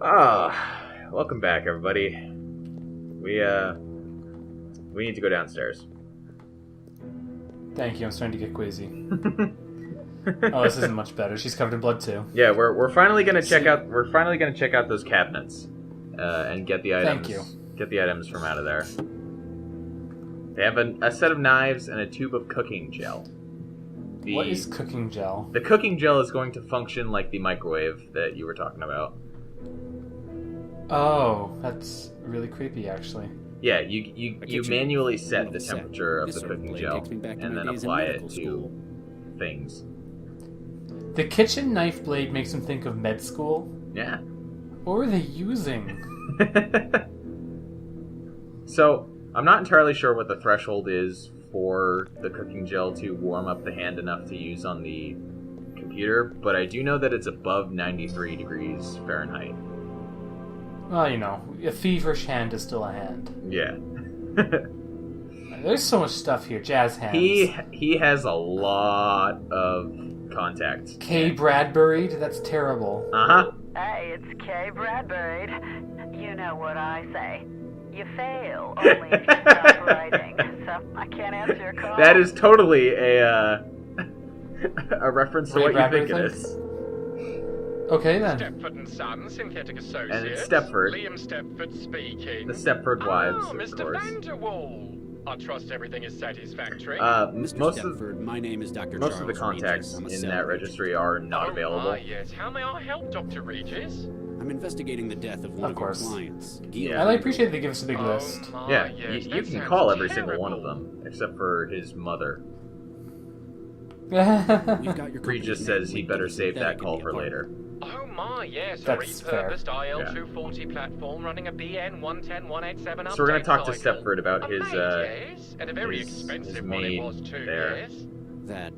Welcome back, everybody. We need to go downstairs. Thank you. I'm starting to get queasy. Oh, this isn't much better. She's covered in blood too. Yeah, we're finally gonna check out. We're finally gonna check out those cabinets, and get the items. Thank you. Get the items from out of there. They have a set of knives and a tube of cooking gel. What is cooking gel? The cooking gel is going to function like the microwave that you were talking about. Oh, that's really creepy, actually. Yeah, you manually set the temperature of the cooking gel and then apply it to things. The kitchen knife blade makes him think of med school. Yeah. What were they using? So, I'm not entirely sure what the threshold is for the cooking gel to warm up the hand enough to use on the computer, but I do know that it's above 93 degrees Fahrenheit. Well, you know, a feverish hand is still a hand. Yeah. There's so much stuff here. Jazz hands. He has a lot of contacts. K. Bradbury'd? That's terrible. Uh-huh. Hey, it's Kay Bradbury. You know what I say. You fail only if you stop writing. So I can't answer your call. That is totally a reference to Ray what Bradbury you think it thing? is. Okay then. Stepford and Son, Synthetic Associates. And it's Stepford. Liam Stepford speaking. The Stepford wives, of Mr. course. Vanderwall. I trust everything is satisfactory. Most Stepford, my name is Dr. Most of the Charles contacts Regis. I'm a in cell that agent. registry are not available. Yes. How may I help, Dr. Regis? I'm investigating the death of one Of of your course. clients. Yeah. I appreciate they give us a big list. My, Yeah, yes, you that can sounds call every single one of terrible. them, except for his mother. We've got your company Regis name says he linked better to save that synthetic call in the for apartment. later. Oh my, yes, That's a fair. repurposed IL-240 platform running a BN110187 So we're gonna update talk to cycle. Stepford about A his, maid, yes, and a very his expensive one it maid was too, there. yes. That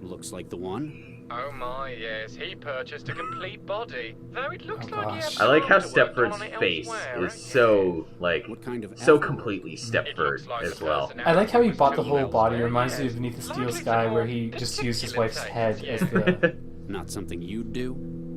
looks like the one. Oh my, yes, he purchased a complete body. Though it looks Oh, like he gosh. had I like how time to work Stepford's on it face elsewhere, is yes. so, like, What kind of so afterwork? completely It Stepford looks like as the well. personality I like how he was bought the too whole body. It elsewhere, reminds me yes. of Beneath the Steel Likely Sky, some where he just used his wife's particular head taste, as yes. the... Not something you'd do?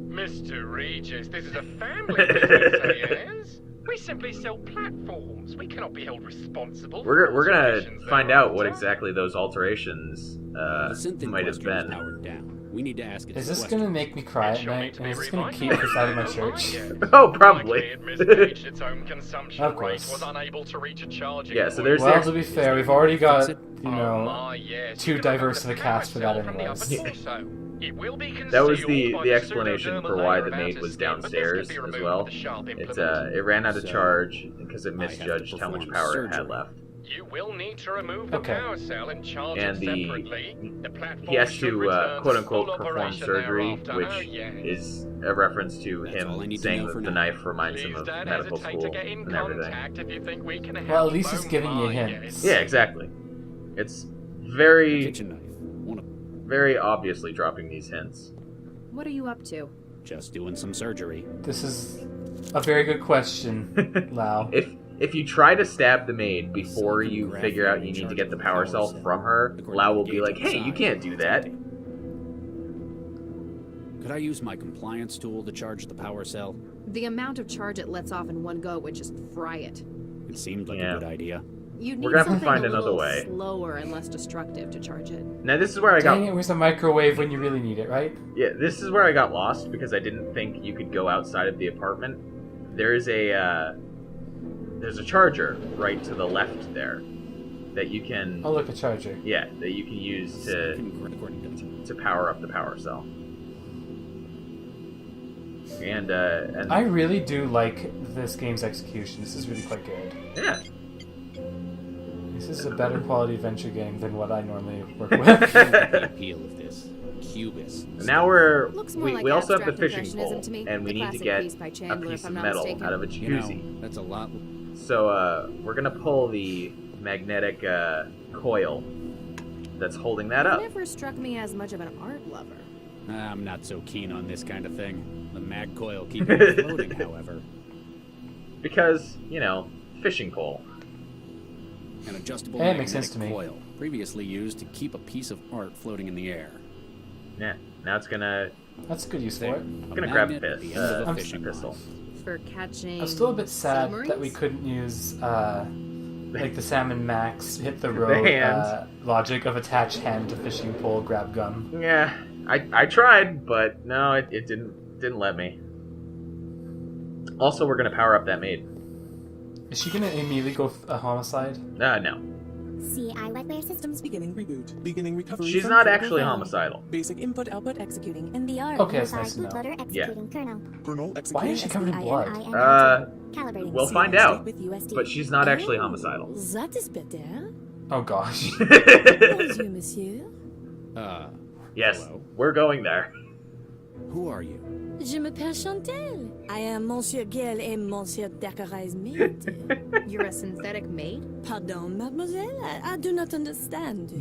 Mr. Regis, this is a family business, yes? We simply sell platforms. We cannot be held responsible for We're gonna alterations find out what thereafter. exactly those alterations The synth in might have question is been. powered down. We need to ask it Is some this gonna questions. make me cry at It shall need night? to And be is this gonna keep revitalized. this out of my Oh, church? yes. Oh, probably. Likely it misgauged its own consumption Of rate, course. was unable to reach a charging Yeah, so point. there's Well, the to be fair, we've already got, Fix you Oh know... my, yes. too You can diverse remove of a the power cast for that cell from the anyways. upper torso. It will be That was concealed by the explanation pseudodermal for why layer the of maid outer was skin, but this downstairs can be as removed well. with a sharp It implement. ran out of So, charge because it I have to misjudged how much perform power it had surgery. left. You will need to remove the Okay. power cell and charge And it the- separately. The platform He has should to return quote to unquote full perform operation surgery, thereafter. which Oh, yes. is a reference to That's all I him need to saying know that for the now. knife reminds him Please of don't medical hesitate school to get in and everything. contact if you think we can help. Well, at least he's Oh giving you my, hints. Yeah, exactly. It's A very, kitchen knife. One of very obviously dropping these hints. What are you up to? just doing some surgery. This is a very good question, Lau. If you try to stab the maid before you figure out you need to get the power cell from her, Lau will be like, "Hey, you can't do that." Could I use my compliance tool to charge the power cell? The amount of charge it lets off in one go would just fry it. It seemed like Yeah. a good idea. You'd We're need gonna have to something find a another little way. slower and less destructive to charge it. Now this is where I Dang got it, where's the microwave when you really need it, right? this is where I got lost because I didn't think you could go outside of the apartment. There's a charger right to the left there that you can Oh, look, a charger. that you can use to According to power up the power cell. And I really do like this game's execution. This is really quite good. yeah. This is a better quality adventure game than what I normally work with. the appeal of this. Cubist. Now Looks more we like also have the abstract fishing pole, impressionism to me. and we The need to classic get piece by a Chandler, piece if of I'm not metal mistaken. out of a You know, jacuzzi. that's a lot. So we're gonna pull the magnetic coil that's holding that up. Never struck me as much of an art lover. I'm not so keen on this kind of thing. The mag coil keeping it floating, however. Because, fishing pole. An adjustable Hey, it makes magnetic sense to me. coil, previously used to keep a piece of art floating in the air. Yeah. Now it's gonna That's a good use for it. A grab magnet at this, the end of a I'm fishing pistol. line. for catching. I'm still a bit sad sea that we marines? couldn't use like the Salmon Max hit the The road hand. logic of attach hand to fishing pole, grab gun. Yeah, I tried, but no, it didn't let me. Also, we're gonna power up that maid. Is she gonna immediately go homicide? No. CI wetware systems Beginning reboot. Beginning recovery. She's from not critical actually failure. homicidal. Basic input/output executing. NBR. Okay, that's nice to know. bootloader executing kernel. Kernel executing. Why is she covered in blood? Calibrating. We'll find State out. with USD. But she's not actually homicidal. That is better. Oh gosh. Bonjour, monsieur. Yes, Hello. we're going there. Who are you? Je m'appelle Chantal. I am Monsieur Gale et Monsieur Dacquerai's maid. You're a synthetic maid? Pardon, mademoiselle? I do not understand.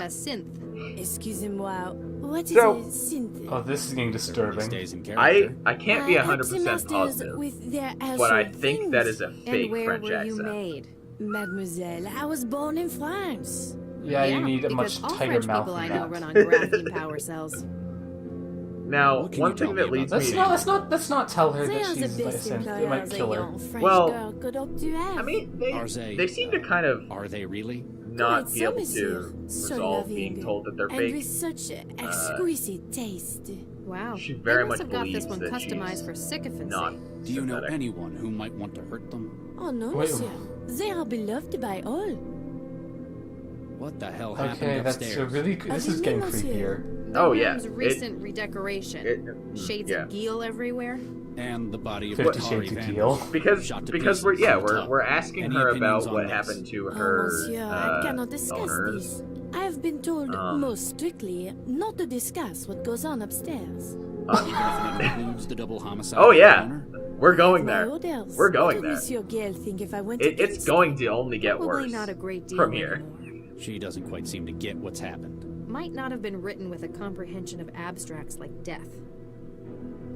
A synth. Excusez-moi, what is So- a synth? Oh, this is getting disturbing. Stays in character. I can't be I have 100% semesters positive, with their but I household think that things. is a And fake where French were you accent. made? Mademoiselle, I was born in France. Yeah, you need a because much all tighter French mouth people I than know that. run on graphene power cells. Now, What can one you tell thing me that about leads Let's me... let's not tell her They that are the she's like a best synth. It might employers a kill her. young French Well, girl could hope to have. I mean, Are they seem to kind of Are they really? not Quite be so, able monsieur. to So resolve being loving. told that they're and fake. with such exquisite taste. Wow. She They very must much have got this believes one that customized she's for sycophancy. not Do you know synthetic. anyone who might want to hurt them? Oh no, Wait, monsieur. They are beloved by all. What the hell happened Okay, that's upstairs? a really. This is you getting mean, monsieur? creepier. The Oh, yeah. room's recent redecoration. Shades yeah. of Geel everywhere. And the body of 50 Atari Shades of Vandal. Geel. Because Shot to we're pieces in the tub. we're asking Any her opinions about on what this? happened to Oh, her monsieur, I cannot discuss owners. this. I have been told Um. most strictly not to discuss what goes on upstairs. Even if it includes the double homicide. Oh of the yeah, owner? we're going My there. orders. We're going What would there. Monsieur Gale think if I went against It's going to only get Probably worse not a great deal from here. anymore. She doesn't quite seem to get what's happened. Might not have been written with a comprehension of abstracts like death.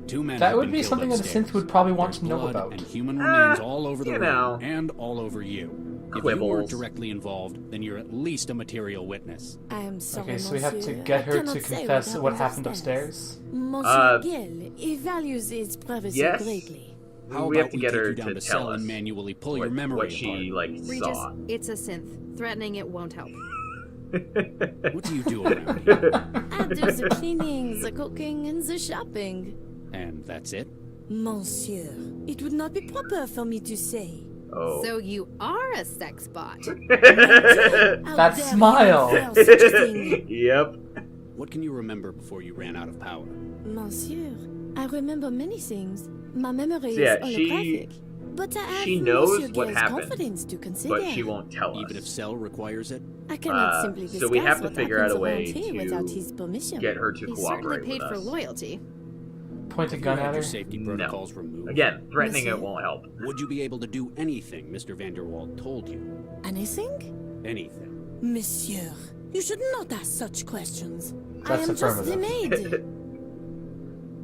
2 men That have would been be killed something that a upstairs. synth would probably want There's to know blood about. And human remains Ah, all over the you room know. and all over you. If you Quibbles. weren't directly involved, then you're at least a material witness. I am sorry, Okay, so we have to monsieur. get I her to cannot say confess what happened upstairs. Monsieur Gale, he values his privacy yes. greatly. How We have about to we get take her you down to to tell cell us and manually pull your memory what she apart? Regis, saw. it's a synth. Threatening it won't help. What do you do around here? I do the cleaning, the cooking, and the shopping. And that's it? Monsieur, it would not be proper for me to say. Oh. So you are a sex bot. How That dare you smile. infer such a thing? Yep. What can you remember before you ran out of power? Monsieur, I remember many things. My memory So, yeah, is holographic. But I have she knows Monsieur what Gale's happened, confidence to consider. But she won't tell us. Even if Cell requires it? I cannot simply discuss so we have to what figure out a happens way around here to without his permission. Get her to He certainly cooperate paid with for us. loyalty. Point a If you gun had at your her. safety No. protocols removed. Again, threatening Monsieur? it won't help. Would you be able to do anything Mr. Vanderwald told you? Anything? Anything. Monsieur, you should not ask such questions. I That's am just the affirmative. maid.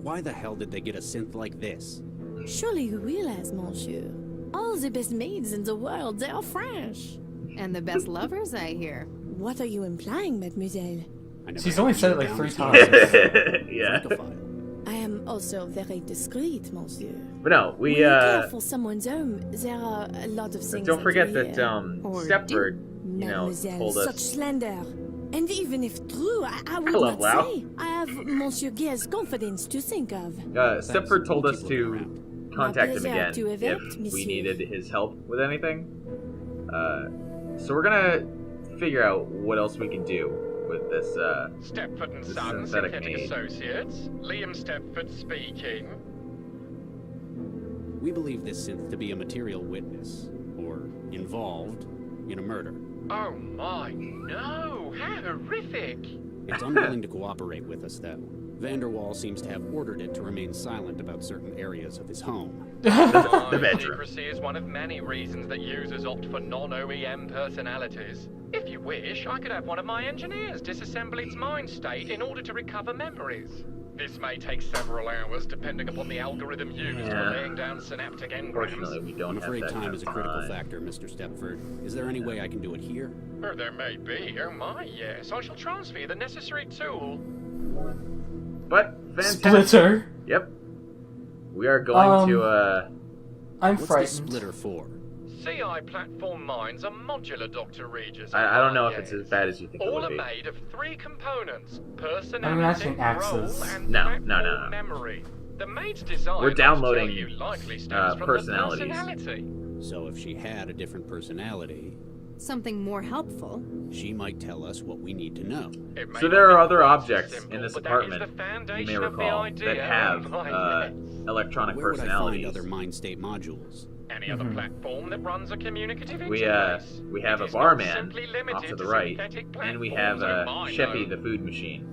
Why the hell did they get a synth like this? Surely you realize, monsieur. All the best maids in the world, they are French. And the best lovers, I hear. What are you implying, mademoiselle? I never She's had only you said it like down 3 as times. Yeah. Francophile. I am also very discreet, monsieur. But no, When we you care for someone's home, there are a lot of things. don't forget we that hear. Or Stepford, you know, Mademoiselle, told such us. slander. And even if true, I would love not Lau. say. I have Monsieur Gale's confidence to think of. Stepford told We'll us keep to looking around. contact him pleasure again to if avert, we monsieur. needed his help with anything. So we're gonna figure out what else we can do with this. Stepford and This Son, synthetic Synthetic maid. Associates. Liam Stepford speaking. We believe this synth to be a material witness, or involved, in a murder. Oh my, no! How horrific! It's unwilling to cooperate with us, though. Vanderwall seems to have ordered it to remain silent about certain areas of his home. The Why, bedroom. secrecy is one of many reasons that users opt for non-OEM personalities. If you wish, I could have one of my engineers disassemble its mind state in order to recover memories. This may take several hours, depending upon the algorithm used for Yeah. laying down synaptic Unfortunately, engrams. we don't I'm have afraid that time kind is of a critical time. factor, Mr. Stepford. Is there any way I can do it here? Oh, there may be. Oh my, yes. I shall transfer you the necessary tool. But fantastic. Splitter. Yep. We are going to I'm What's frightened. the splitter for? CI platform mines are modular, Dr. Regis. I don't know if Yes. it's as bad as you think it All would are be. made of 3 components: I'm personality, imagining role, axes. and No, platform no. memory. The maid's design, We're downloading, I tell you, likely stems from personalities. the personality. So if she had a different personality, Something more helpful. she might tell us what we need to know. It may So not there be are other quite so objects simple, in this but that is the apartment, you may foundation of the recall, idea, that have my yes. electronic Where would I find personalities. other mind state modules? Any other platform that runs a communicative We interface. we have It a is not barman simply limited off to the to right, synthetic and we have platforms. Oh, my, CHEFFIE, no. the food machine.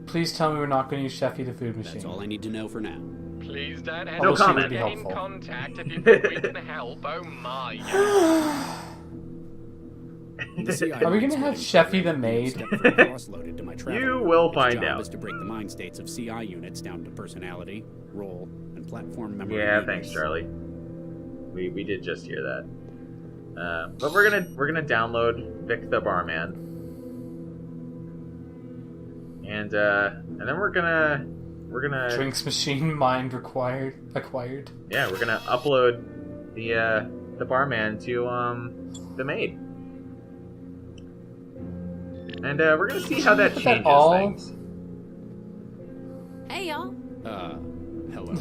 Please tell me we're not going to use CHEFFIE the food machine. That's all I need to know for now. Please don't No hesitate comment. to get in Helpful. contact if you think we can help. Oh my. The CI Are we gonna have CHEFFIE the maid? Step from cross-loaded to my travel You room. will Its find job out. is to break the mind states of CI units down to personality, role, and platform memory. Yeah, units. thanks, Charlie. We did just hear that. But we're gonna download Vic the barman, and then we're gonna Drinks machine mind acquired. yeah, we're gonna upload the barman to the maid, and we're gonna see how that Is that changes all? things. Hey, y'all. Hello.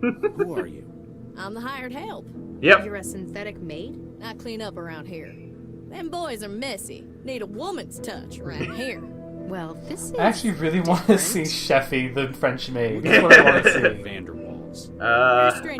Who are you? I'm the hired help. Yep. You're a synthetic maid? I clean up around here. Them boys are messy. Need a woman's touch right here. Well, this is I actually really want to see different. CHEFFIE the French maid. That's what I want to see. Vanderwalls.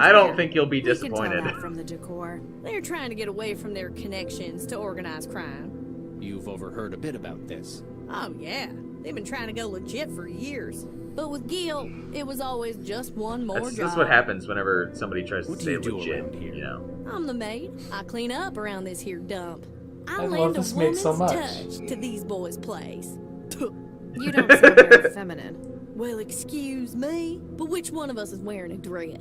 I don't think you'll be We can tell disappointed. that from the decor. They're trying to get away from their connections to organized crime. You've overheard a bit about this. Oh, yeah. They've been trying to go legit for years. But with Gil, it was always just one more job. That's what happens whenever somebody tries to What do say you do legit. around here? You know. I'm the maid. I clean up around this here dump. I love lend a this maid woman's so much. touch to these boys' place. You don't sound very feminine. Well, excuse me, but which one of us is wearing a dress?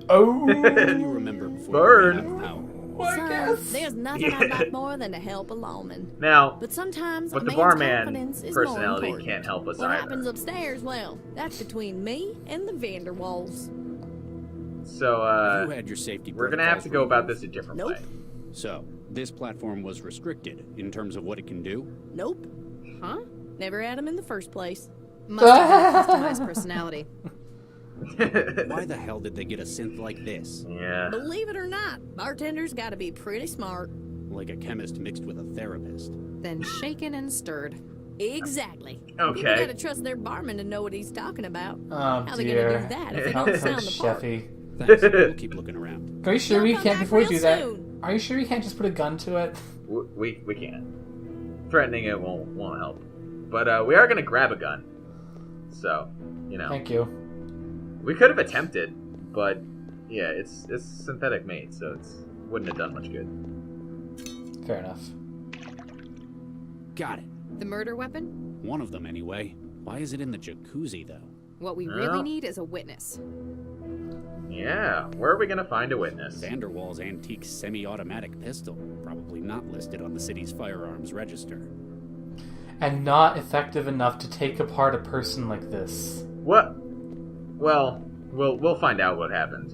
Oh, You remember before Burn. we ran out of power. I Son, guess. there's nothing I'd like more than to help a lawman. Now, But sometimes but a the man's barman confidence is more personality important. can't help us What either. happens upstairs, well, that's between me and the Vanderwalls. So Have you had your safety we're gonna have protocols to go about removed? this a different Nope. way. So, this platform was restricted in terms of what it can do? Nope. Huh? Never had him in the first place. Must have a customized personality. Why the hell did they get a synth like this? Yeah. Believe it or not, bartenders gotta be pretty smart. Like a chemist mixed with a therapist. Then shaken and stirred. Exactly. People Okay. gotta trust their barman to know what he's talking about. Oh How they dear. gonna do that if they How don't comes sound the part? CHEFFIE? Thanks, we'll keep looking around. Are you sure we They'll come can't, back before we real do that, soon. are you sure we can't just put a gun to it? We can't. Threatening it won't help. But we are gonna grab a gun. So, you know, Thank you. we could have attempted, but yeah, it's synthetic made, so it wouldn't have done much good. Fair enough. Got it. The murder weapon? One of them, anyway. Why is it in the jacuzzi, though? What we No. really need is a witness. Yeah, where are we gonna find a witness? Vanderwall's antique semi-automatic pistol. Probably not listed on the city's firearms register. And not effective enough to take apart a person like this. What? Well, we'll find out what happened.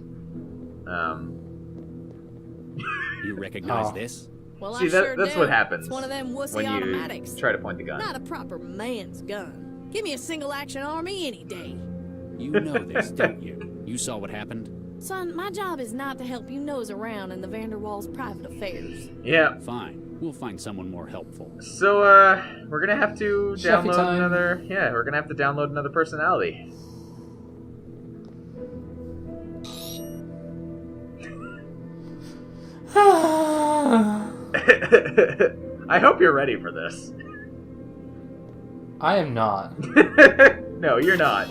You recognize Oh. this? Well, See, I that- sure that's do. what happens It's one of them wussy when you automatics. try to point the gun. Not a proper man's gun. Give me a single action army any day. You know this, don't you? You saw what happened? Son, my job is not to help you nose around in the Vanderwalls' private affairs. Yeah. Fine. We'll find someone more helpful. So we're gonna have to CHEFFIE download time. another. Yeah, we're gonna have to download another personality. I hope you're ready for this. I am not. No, you're not.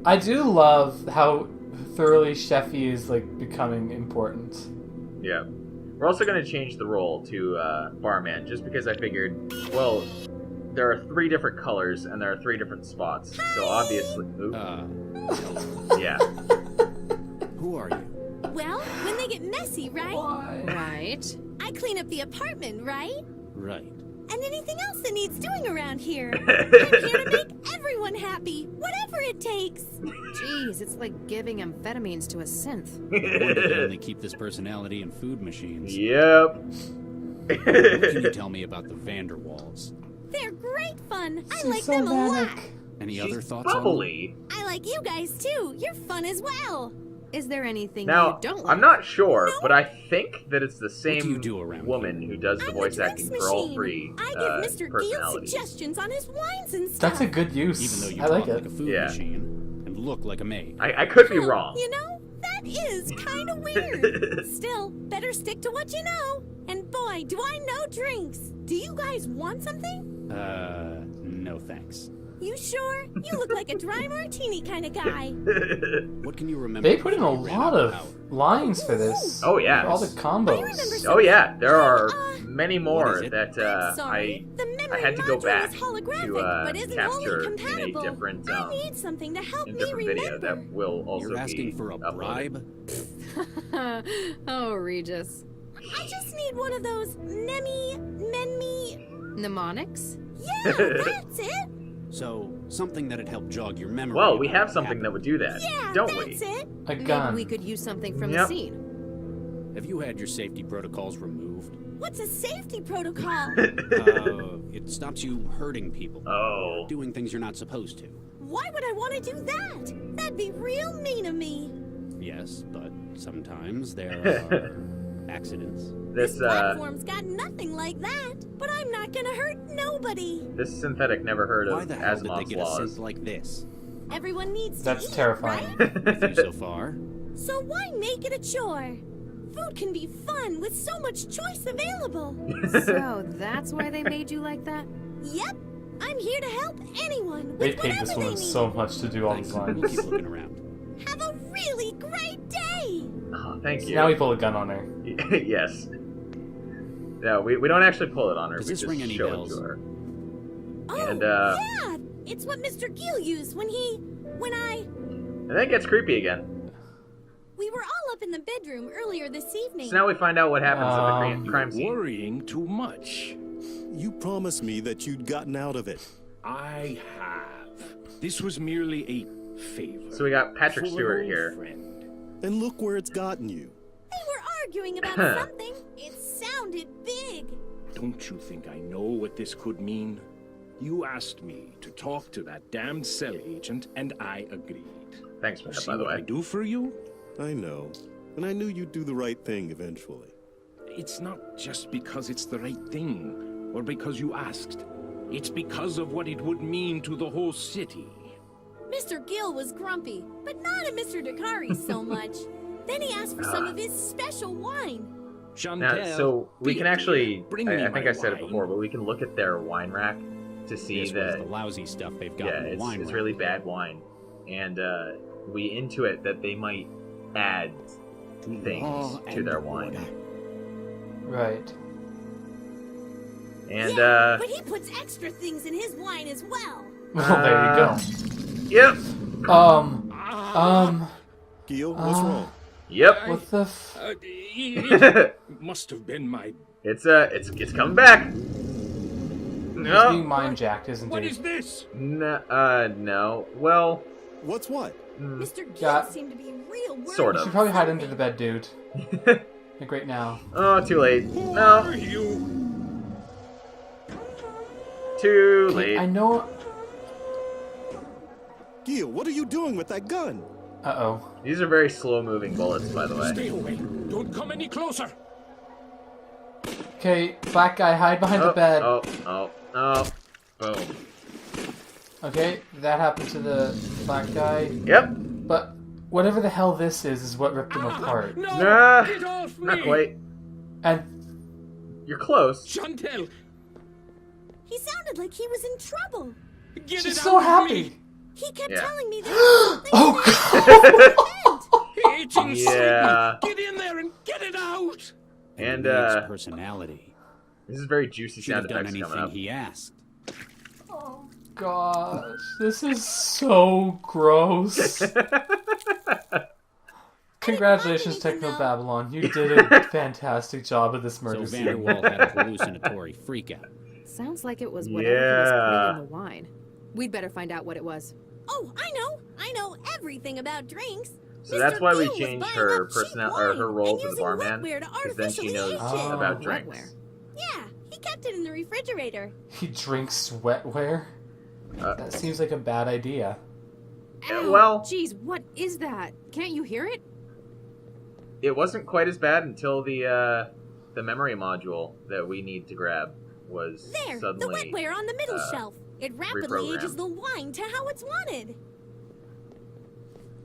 I do love how thoroughly CHEFFIE is like becoming important. Yeah. We're also going to change the role to barman, just because I figured, well, there are 3 different colors and there are 3 different spots. So obviously, yeah. Who are you? Well, when they get messy, right? Why? Right. I clean up the apartment, right? Right. and anything else that needs doing around here. I'm here to make everyone happy, whatever it takes. Jeez, it's like giving amphetamines to a synth. I wonder they only keep this personality in food machines. Yep. What can you tell me about the Vanderwalls? They're great fun. I She's like so them a lot. manic. Any other She's thoughts on them? bubbly. I like you guys too. You're fun as well. Is there anything Now, you don't like? I'm not sure, but I think that it's the do you same do around woman who does the I'm voice the drinks acting for all machine. three I give Mr. Gill personalities. suggestions on his wines and stuff. That's a good use. Even though you I like talk like it. a food Yeah. machine and look like a maid. I could be wrong. You know, that is kind of weird. Still, better stick to what you know. And boy, do I know drinks. Do you guys want something? No thanks. You sure? You look like a dry martini kind of guy. What can you remember? They put in a before you ran lot out of power? lines for this. Oh, yeah. For all the I combos. remember Oh yeah, there are Uh, many what more is it? that I'm sorry. The I memory had to go module back is holographic, to but isn't capture wholly in a compatible. different I need something to help in me different video remember. that will also You're asking be for a uploaded. bribe? Oh, Regis. I just need one of those Mnemonics? Yeah, that's it. So, something that'd help jog your memory. Well, we about have what something that happened. would do that, Yeah, don't that's we? it. A Maybe gun. we could use something from Yep. the scene. Have you had your safety protocols removed? What's a safety protocol? It stops you hurting people. Oh. Doing things you're not supposed to. Why would I want to do that? That'd be real mean of me. Yes, but sometimes there are accidents. This Platform's got nothing like that. But I'm not gonna hurt nobody. this synthetic never heard Why of the hell did they Asimov's get a laws. synth like this? Everyone needs to That's eat, terrifying. right? With you so far? So why make it a chore? Food can be fun with so much choice available. So that's why they made you like that? Yep, I'm here to help anyone with They paid whatever this they woman need. so much to do all Thanks. these We'll lines. keep looking around. Have a really great day. Oh, thank you. Now we pull a gun on her. Yes. No, we don't actually pull it on her. Does we this just ring any show bells? it to her. Oh, And, yeah, it's what Mr. Gill used when I... And then it gets creepy again. We were all up in the bedroom earlier this evening. So now we find out what happens at the crime scene. Worrying too much. You promised me that you'd gotten out of it. I have. This was merely a favor. So we got Patrick for an Stewart old here. friend. And look where it's gotten you. They were arguing about something. It sounded big. Don't you think I know what this could mean? You asked me to talk to that damned cell agent, and I agreed. Thanks for that, See by the what I way. do for you? I know. And I knew you'd do the right thing eventually. It's not just because it's the right thing, or because you asked. It's because of what it would mean to the whole city. Mr. Gill was grumpy, but not at Mr. Dakari so much. Then he asked for some of his special wine. Chantel, Now, so we be can a actually, dear. Bring me I think my I said it wine. before, but we can look at their wine rack to see This was that, the lousy stuff they've got yeah, in the it's wine rack. really bad wine. And we intuit that they might add things to their wine. Right. And, yeah, but he puts extra things in his wine as well. Well, there you go. Yep. Gil, what's wrong? Yep. What the It must have been my... It's coming back. He's No. being mind jacked, isn't What he? is this? No. Well, What's what? Mr. Gill Yeah. seemed to be real worried. Sort You of. should probably hide under the bed, dude. Like right now. oh, too late. Who No, are you? too late. I know. Gil, what are you doing with that gun? Uh-oh. These are very slow-moving bullets, by the way. Stay away. Don't come any closer. Okay, black guy, hide behind the bed. Oh. Boom. Okay, that happened to the black guy. Yep. But whatever the hell this is what ripped him apart. No, Nah, get off me. not quite. And You're close. Chantel, He sounded like he was in trouble. get she's it so out of me. happy. He kept Yeah. telling me there was something Oh, God. It's inside Yeah. me. Get in there and get it out. And Maid's personality. this is very juicy Should sound have done effects coming anything up. he asked. Gosh, this is so gross. Congratulations, Technobabylon. You did a fantastic job of this So murder scene. Vanderwall had a hallucinatory freakout. Sounds like it was whatever he was putting Yeah. in the wine. We'd better find out what it was. Oh, I know everything about drinks. So Mr. that's why we Beale was changed buying her up cheap personnel or her wine role and to the using barman, wetware to because then she artificially knows age Oh. it. about drinks. Wetware. Yeah, he kept it in the refrigerator. He drinks wetware? That seems like a bad idea. Ow, well- jeez, what is that? Can't you hear it? It wasn't quite as bad until the memory module that we need to grab was There, suddenly the wetware on the middle shelf. It rapidly reprogrammed. ages the wine to how it's wanted.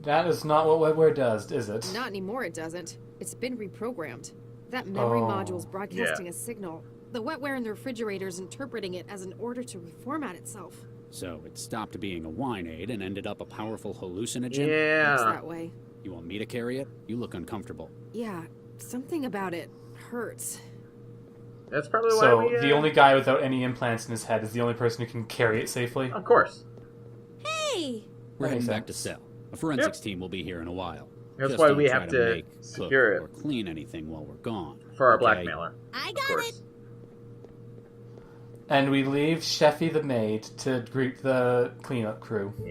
That is not what wetware does, is it? Not anymore, it doesn't. It's been reprogrammed. That memory Oh. module's broadcasting a signal. The wetware in the refrigerator's interpreting it as an order to reformat itself. So it stopped being a wine aid and ended up a powerful hallucinogen? Looks Yeah. that way. You want me to carry it? You look uncomfortable. Yeah, something about it hurts. That's probably why So we... the only guy without any implants in his head is the only person who can carry it safely? Of course. Hey! We're That heading makes back to sense. cell. A forensics team will be here in a while. That's Just why don't we try have to make, secure cook, it. or clean anything while we're gone. For our okay? blackmailer. I Of got course. it. And we leave Cheffie the maid to greet the cleanup crew. Yep.